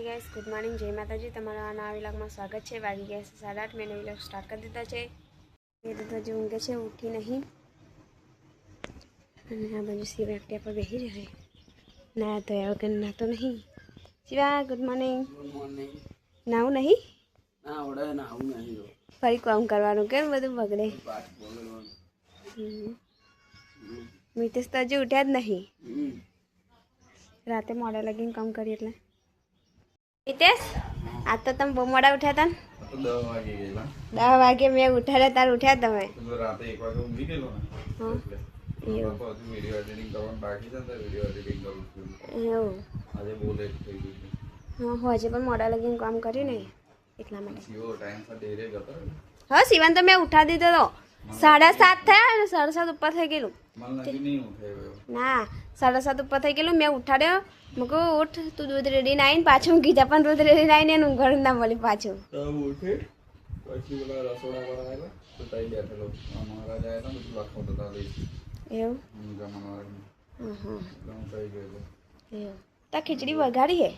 Hey guys good morning जय माताजी તમારા નવા વ્લોગમાં સ્વાગત છે। વાગી ગયા છે 8:30 મેં વ્લોગ સ્ટાર્ટ કરી દીધા છે। એ તો હજી ઊંઘે છે, ઉઠી નહીં અને આ બાજુ શિવા એકટિયા પર બેસી રહે ના તો વગર ના તો નહીં। Shiva good morning. Good morning. નાવું નહીં ના ઓડે ના આવું નહીં જો ફરી કામ કરવાનું કેમ બધું બગડે। પાઠ બોલવાનું મિતેશ તો હજી ઉઠ્યા જ નહીં, રાતે મોડા લગીને કામ કરી એટલે। मितेश आज तो तुम बहुत मोड़ा उठा था। 10 વાગે ગયેલા 10 વાગે मैं उठा तार उठा तमे તો રાતે 1 વાગે ઊંઘી ગયેલો ને હા એવું તો વિડિયો એડિટિંગ કરવાનું બાકી છે તો વિડિયો એડિટિંગ કરું છું એવું આજે બહુ લેટ થઈ ગયું હા હોજે પણ મોડા લગીને કામ કર્યું ને એટલા માટે જીવો ટાઈમ પર ડેરે ગયો હા શિવાન તો મેં ઉઠા દીધો તો 7:30 થયા અને 7:30 ઉપર થઈ ગયેલું મને લાગી નહીં ઉઠે ગયો ના 7:30 ઉપર થઈ ગયેલું મેં ઉઠાડ્યો મકો ઉઠ તું દૂધ રેડી નાઈને પાછું કીધા પણ દૂધ રેડી નાઈને એનું ઘર ના મળી પાછું ઉઠે પછી બોલા રસોડા પર આવેલા તો તઈ બેઠેલો મહારાજ આયા હતા બધું લખો તો તાલી એવું જમણવાર હા હા હું કઈ ગયો એવું તા ખીચડી વઘારી હે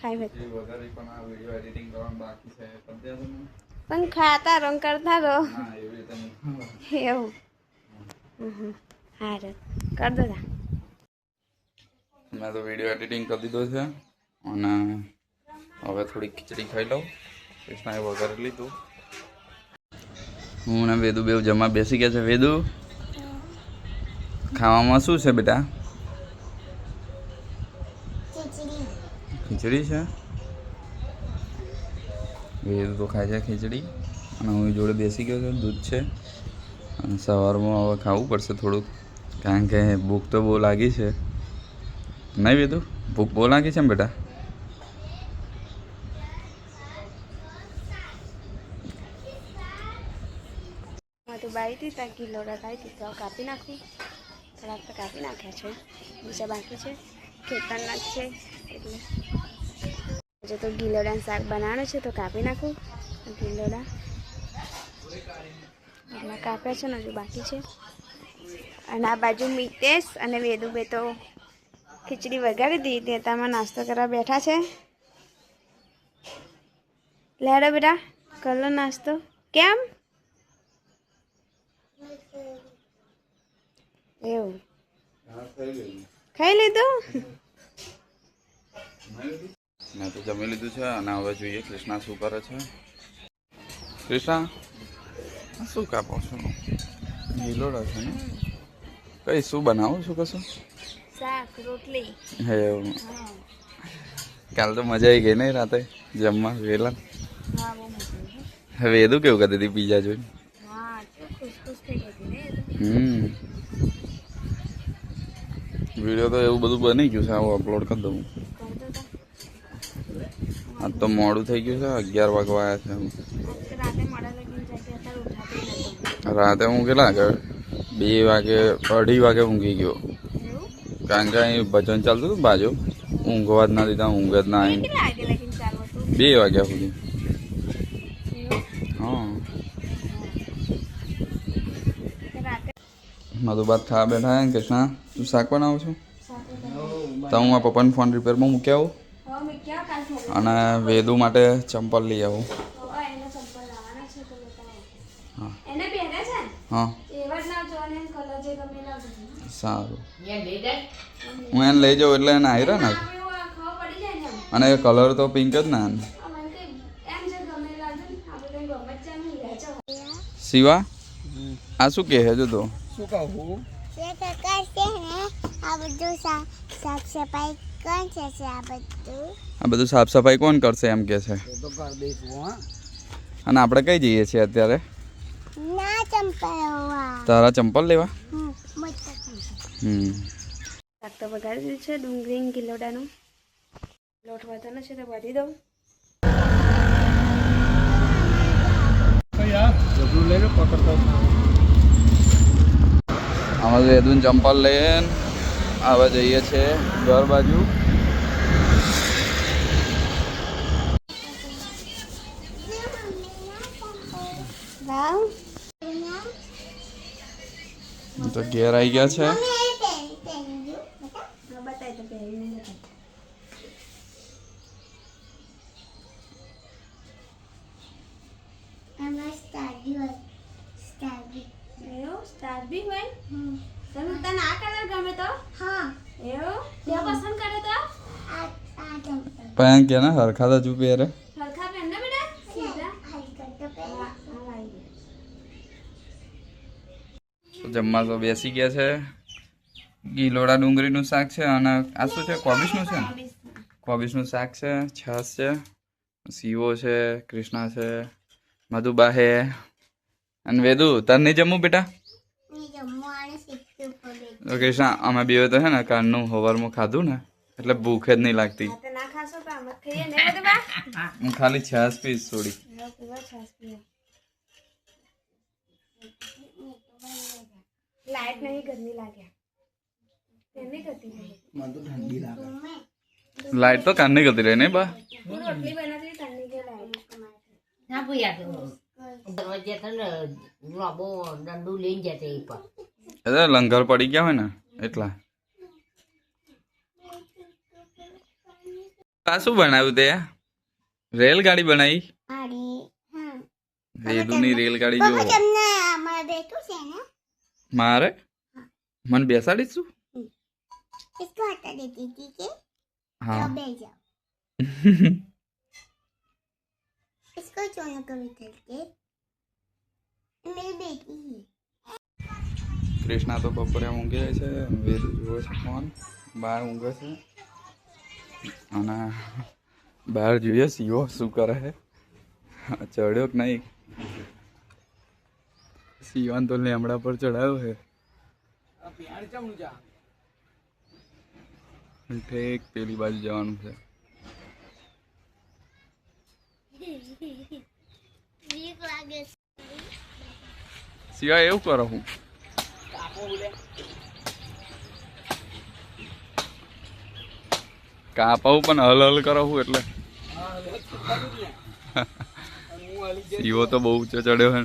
ખાઈ વે એ વગાડી પણ આ વિડિયો એડિટિંગ કરવાનું બાકી છે પદ્યા તો પણ ખાતા રંગ કરતા રહો ના એવી રીતે નહીં એવું હારું કર દો તા મેં તો વિડીયો એડિટિંગ કરી દીધો છે અને હવે થોડી ખીચડી ખાઈ લઉં। કૃષ્ણાએ વઘારી લીધું, હું ને વેદુ બેવ જમવા બેસી ગયા છે। વેદુ ખાવામાં શું છે બેટા? ખીચડી છે। વેદુ તો ખાય છે ખીચડી અને હું જોડે બેસી ગયો છું, દૂધ છે અને સવારમાં હવે ખાવું પડશે થોડુંક કારણ કે ભૂખ તો બહુ લાગી છે। नहीं वेदू भूख बोला कि छे बेटा? तो बाई थी ताकि लोड़ा खाई थी तो कापी नाखू थोड़ा तो कापी नाख्या छे बीजा बाकी छे खेतरना छे એટલે જો તો ગીલોડાનું શાક બનાવવાનું છે તો કાપી નાખું ગીલોડા એટલે કાપ્યા છે ને હજુ બાકી છે। અને આ બાજુ મિતેશ અને વેદુ બે તો खिचड़ी वगाड़ी दी ते तमे नास्तो करवा बैठा छे। लेडो बेटा कर लो नास्तो। केम एवं खाई लीधु? मैं तो जमी लीधु छे અને હવે જોઈએ કૃષ્ણા શું કરે છે। કૃષ્ણા શું કાપો છો? ગીલોડા છે ને કઈ શું બનાવો છો કશું? શાક રોટલી હે કાલ તો મજા આવી ગઈ ને રાતે જમવા વેલા। હા બહુ મજા આવી હવે એદું કેવું કરતી હતી પીઝા જોઈને? હા ખુશ ખુશ થઈ ગઈ હતી ને વિડીયો તો એવું બધું બની ગયું છે, આવું અપલોડ કરી દઉં। આજ તો મોડું થઈ ગયું છે, 11 વાગવા આવ્યા છે। રાતે મોડા લગીને જાગી અત્યારે ઉઠાતી નતો। રાતે હું કેટલા 2 વાગે 2:30 વાગે ઊંઘી ગયો કારણ કે અહીં ભજન ચાલતું હતું બાજુ, ઊંઘવા જ ના દીધા, ઊંઘ જ ના આવી। 2 વાગ્યા સુધી હા મધુબાત ખાવા બેઠા હે। કૃષ્ણા તું શાક બનાવો છો તો હું આ પપ્પાને ફોન રિપેરમાં મૂકી આવું અને વેદુ માટે ચંપલ લઈ આવું। હા સારું હું એને લઈ જાઉં એટલે એને આવી રહ્યા ને અને એ કલર તો પિંક જ ને। શિવા આ શું કહે છે? જો તો શું કહું આ બધું સાફ સફાઈ કોણ કરશે એમ કે છે? તો કર દઈશું। અને આપણે કઈ જઈએ છીએ અત્યારે? તારા ચંપલ લેવા? શાક તો વગાડી દીધું છે, ડુંગળી ગીલોડાનું લોટ વધવાનો છે તો વધી દઉં। અમે વેદુન ચંપલ લઈને હવે જઈએ છીએ ઘર બાજુ। તો ઘેર આવી ગયા છે। નહીં હોય તને તને આ કલર ગમે તો હા એવું તે પસંદ કરે તો પણ કે ના હરખા તો ચૂપે રે હરખા પહેન ને બેટા સીધા જમવા તો બેસી ગયા છે ગીલોડા ડુંગળીનું શાક છે અને આ શું છે કોબીજનું છે ને કોબીજનું શાક છે છાશ છે સીવો છે કૃષ્ણા છે મધુબા છે અને વેદુ તને નહીં જમવું બેટા તો કૃષ્ણા અમે બે તો છે ને કાલનું હવારમાં ખાધું ને એટલે ભૂખ જ નહીં લાગતી ના ખાશો તો આમ જ ખાઈએ ને બધું બા હું ખાલી છાશ પીશ થોડી લાઈટ નહીં ગરમી લાગે નહીં કરતી મને તો ઠંડી લાગે લાઈટ તો કાન નહીં કરતી રહે નહીં બા હું રોટલી બનાવતી ઠંડી કે લાઈટ ના પૂછ્યા તો દરવાજે તો લાંબો દંડુ લઈને જતે ઉપર અરે લંગર પડી ગયા હોય ને એટલા આ શું બનાવ્યું તે રેલગાડી બનાવી વેદુની રેલગાડી જો મારે મને બેસાડીશ શું हाँ इसको चोना कभी करके मेरी बेटी है કૃષ્ણા તો બપોરે ઊંઘે છે વેદુ જુએ છે ફોન બહાર ઊંઘે છે અને બહાર જોઈએ સીઓ શું કરે છે ચડ્યો કે નહીં સીવાન તો લેમડા પર ચડાવ્યો છે ઠીક પેલી બાજુ જવાનું છે સિવાય એવું કરો હું કાપાવું પણ હલ હલ કરો હું એટલે સીવો તો બહુ ઊંચો ચડ્યો છે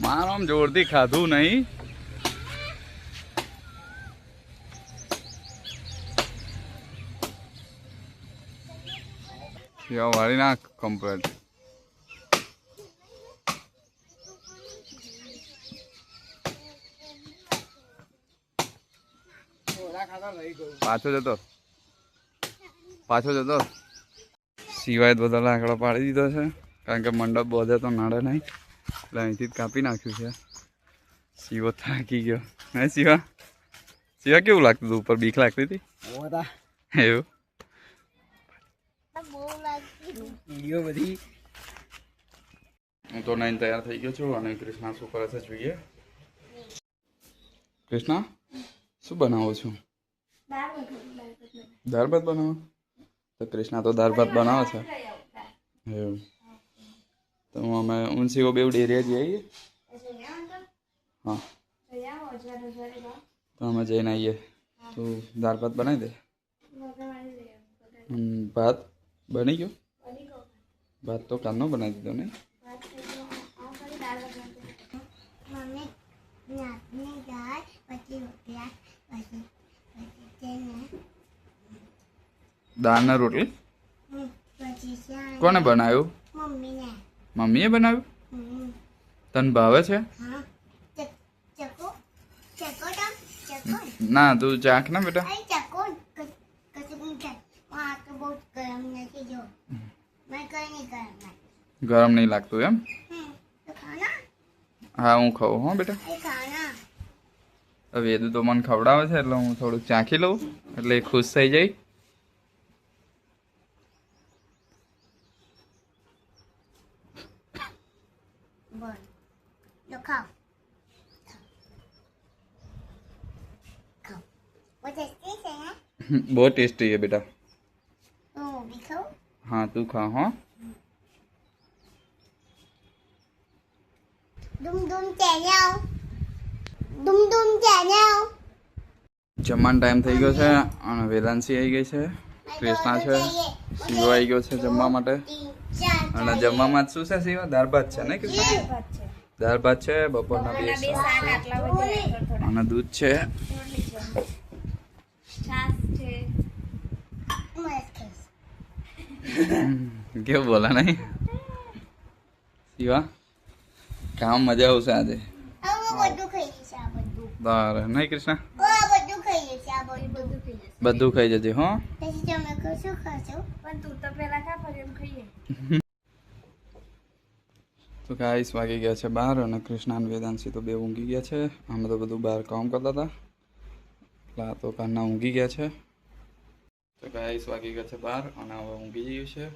મારો આમ જોરથી ખાધું નહીં વાળી નાખ કમ્પ્લેટ પાછો જતો સિવાય બધા લાકડા પાડી દીધો છે કારણ કે મંડપ બધે તો નડે નહીં એટલે અહીંથી જ કાપી નાખ્યું છે શિવો થાકી ગયો હે શિવા કેવું લાગતું હતું ઉપર બીક લાગતી હતી એવું વિડીયો બધી હું તો નહીં તૈયાર થઈ ગયો છું અને કૃષ્ણા શું કરે છે જોઈએ કૃષ્ણા શું બનાવો છું દાળ ભાત બનાવો તો કૃષ્ણા તો દાળ ભાત બનાવે છે એવું તો અમે ઊંસીઓ બેવ ડેરિયા જઈએ હા તો અમે જઈને આવીએ તો દાળ ભાત બનાવી દે ભાત બની ગયો ભાત તો કાલનો બનાવી દીધો ને मम्मी नाचने जाए पति रुपया पति દાળ ને રોટલી पति से કોને બનાવ્યું मम्मी ने મમ્મીએ બનાવ્યું તને ભાવે છે हाँ चको चको टम चको ના તું ચાખ ના બેટા अरे चको कसम से वहाँ तो बहुत गर्म नहीं जो मैं कहीं नहीं करना ગરમ નહીં લાગતું એમ तो खाना હા હું ખાઉં હો બેટા अरे खाना હવે વેદુ તો મને ખવડાવે છે એટલે હું થોડુંક ચાખી લઉં એટલે એ ખુશ થઈ જાય बोल लो खाओ खाओ वो टेस्टी से है બહુ ટેસ્ટી છે બેટા तो भी खाओ હા તું ખા હો दुम दुम चले आओ दुम दुम चले आओ જમવાનો ટાઈમ થઈ ગયો છે અને વેદાંશી આવી ગઈ છે કૃષ્ણા છે શિવો આવી ગયો છે જમવા માટે અને જમવામાં શું છે શિવા દાળ ભાત છે ને કૃષ્ણા દાળ ભાત છે બપોરના બે શાક અને દૂધ છે કેવું બોલા નહીં શિવા કામ મજા આવશે આજે હવે હું બધું ખાઈ લઈશ આ બધું તારે નહીં કૃષ્ણ આ બધું ખાઈ લઈશ આ બધું ખાઈ લઈશ બધું ખાઈ જજે હો પછી તમે શું ખાશો પણ તું તો પહેલા ખા પછી એમ ખાઈએ. તો ગાઈસ વાગી ગયા છે 12 અને કૃષ્ણા અને વેદાંશી તો બે ઊંઘી ગયા છે. અમે તો બધું બહાર કામ કરતા હતા એટલા તો કારના ઊંઘી ગયા છે. તો ગાઈસ વાગી ગયા છે 12 અને હવે ઊંઘી ગયું છે.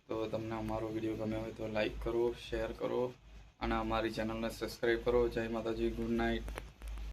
તો તમને અમારો વિડીયો ગમ્યો હોય તો લાઈક કરો, શેર કરો અને અમારી ચેનલને સબસ્ક્રાઈબ કરો. જય માતાજી, ગુડ નાઇટ.